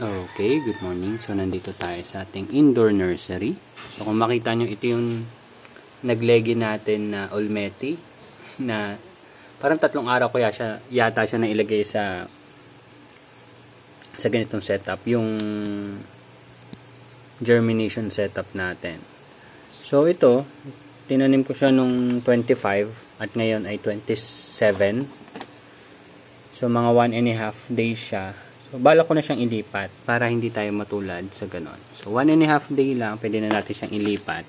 Okay, good morning. So, nandito tayo sa ating indoor nursery. So, kung makita nyo, ito yung naglegi natin na Olmeti na parang 3 araw ko yata siya nailagay sa ganitong setup, yung germination setup natin. So, ito, tinanim ko siya nung 25 at ngayon ay 27. So, mga 1.5 days siya. So, balak ko na siyang ilipat para hindi tayo matulad sa ganon. So, 1.5 day lang, pwede na natin siyang ilipat.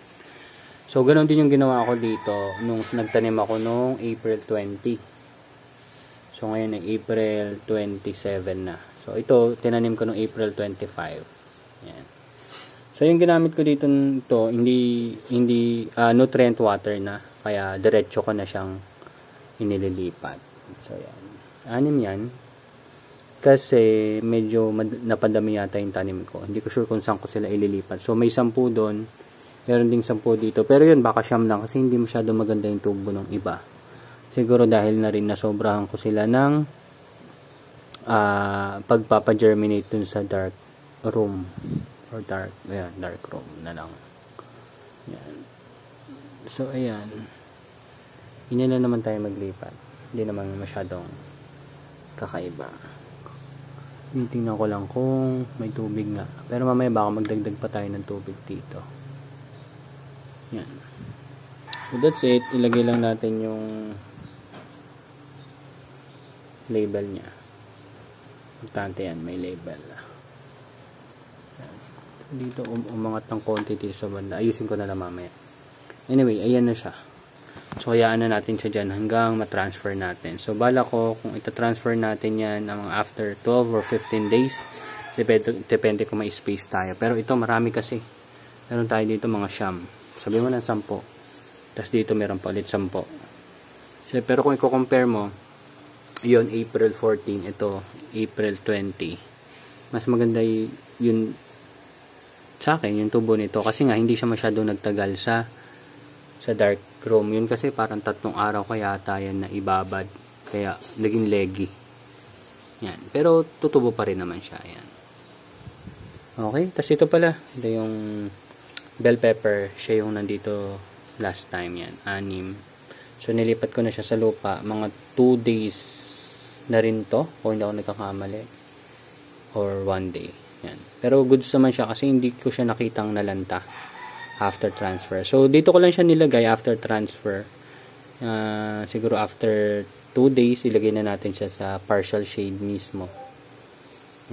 So, ganon din yung ginawa ko dito nung nagtanim ako nung April 20. So, ngayon ay April 27 na. So, ito, tinanim ko nung April 25. Yan. So, yung ginamit ko dito, hindi nutrient water na. Kaya, diretso ko na siyang inililipat. So, yan. 6 yan. Kasi medyo napadami yata yung tanim ko. Hindi ko sure kung saan ko sila ililipat. So may 10 doon. Meron ding 10 dito. Pero yun, baka siyam lang kasi hindi masyado maganda yung tubo ng iba. Siguro dahil na rin nasobrahan ko sila ng pagpapagerminate dun sa dark room. Or dark room na lang. Yan. So ayan. Hindi na naman tayo maglipat. Hindi naman masyadong kakaiba. Tingnan ko lang kung may tubig nga. Pero mamaya baka magdagdag pa tayo ng tubig dito. Yan. So that's it. Ilagay lang natin yung label niya. Importante yan. May label. Yan. Dito umangat ng konti dito sa banda. Ayusin ko na lang mamaya. Anyway, ayan na siya. So, hayaan na natin siya dyan hanggang matransfer natin. So, bala ko kung itatransfer natin yan after 12 or 15 days. Depende kung may space tayo. Pero ito, marami kasi. Meron tayo dito mga siyam. Sabi mo ng 10. Tapos dito meron pa ulit 10. So, pero kung i-compare mo, yun April 14. Ito, April 20. Mas maganda yun sa akin, yung tubo nito. Kasi nga, hindi siya masyado nagtagal sa dark room. Yun kasi parang 3 araw ko yata yan na ibabad. Kaya naging leggy. Yan. Pero tutubo pa rin naman siya. Yan. Okay. Tapos ito pala. Ito yung bell pepper. Siya yung nandito last time. Yan. 6. So nilipat ko na siya sa lupa. Mga 2 days na rin to. Kung hindi ako nagkakamali. Or 1 day. Yan. Pero goods naman siya kasi hindi ko siya nakitang nalanta after transfer. So, dito ko lang siya nilagay after transfer. Siguro after 2 days, ilagay na natin siya sa partial shade mismo.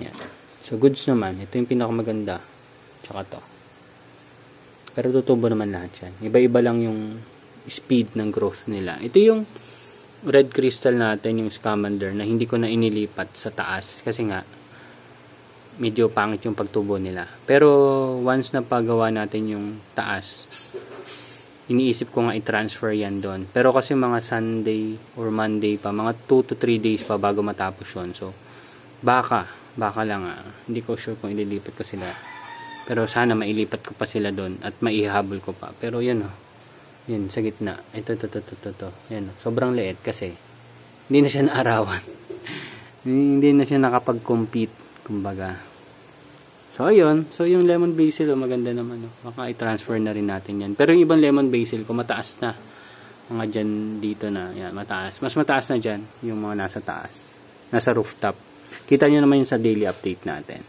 Yan. So, goods naman. Ito yung pinakamaganda. Tsaka to. Pero tutubo naman lahat yan. Iba-iba lang yung speed ng growth nila. Ito yung red crystal natin, yung scamander, na hindi ko na inilipat sa taas. Kasi nga, medyo pangit yung pagtubo nila. Pero once na pagawa natin yung taas, iniisip ko nga i-transfer yan doon. Pero kasi mga Sunday or Monday pa, mga 2 to 3 days pa bago matapos yun. So, baka lang hindi ko sure kung ililipat ko sila. Pero sana mailipat ko pa sila doon at maihabol ko pa. Pero yun yun sa gitna. Ito. Yan, sobrang liit kasi hindi na siya naarawan. Hindi na siya nakapag-compete, kumbaga. So, ayun. So, yung lemon basil, maganda naman. Baka i-transfer na rin natin yan. Pero yung ibang lemon basil ko, mataas na. Mga dyan dito na. Yan, mataas. Mas mataas na dyan. Yung mga nasa taas. Nasa rooftop. Kita nyo naman yung sa daily update natin.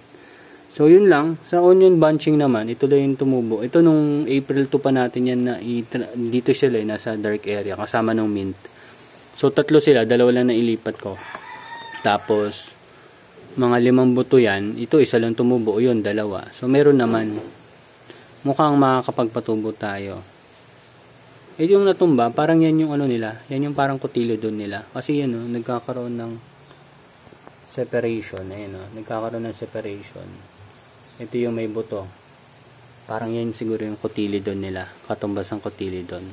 So, yun lang. Sa onion bunching naman, ito lang yung tumubo. Ito nung April 2 pa natin yan na dito sila, nasa dark area. Kasama ng mint. So, 3 sila. 2 lang na ilipat ko. Tapos, mga 5 buto yan. Ito, isa lang tumubo. Yun, 2. So, meron naman. Mukhang makakapagpatubo tayo. Yung natumba, parang yan yung nila. Yan yung parang cotyledon nila. Kasi yan, nagkakaroon ng separation. Ayan, nagkakaroon ng separation. Ito yung may buto. Parang yan siguro yung cotyledon nila. Katumbas ang cotyledon.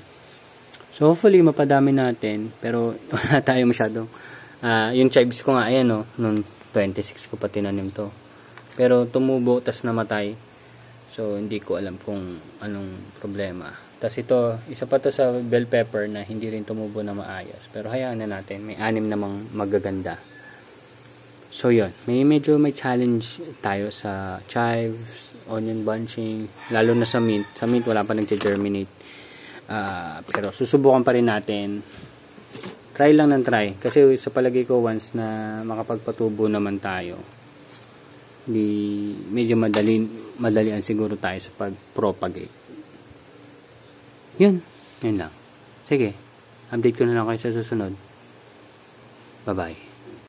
So, hopefully, mapadami natin. Pero, wala tayo masyadong. Yung chives ko nga, ayan, nung 26 ko pa tinanim to. Pero tumubo, tas namatay. So, hindi ko alam kung anong problema. Tas ito, isa pa to sa bell pepper na hindi rin tumubo na maayos. Pero hayaan na natin. May 6 namang magaganda. So, yun. Medyo may challenge tayo sa chives, onion bunching, lalo na sa mint. Sa mint, wala pa nag-germinate. Pero susubukan pa rin natin. Try lang ng try. Kasi sa palagay ko, once na makapagpatubo naman tayo, medyo madalian siguro tayo sa pag-propagate. Yun lang. Sige. Update ko na lang kayo sa susunod. Bye-bye.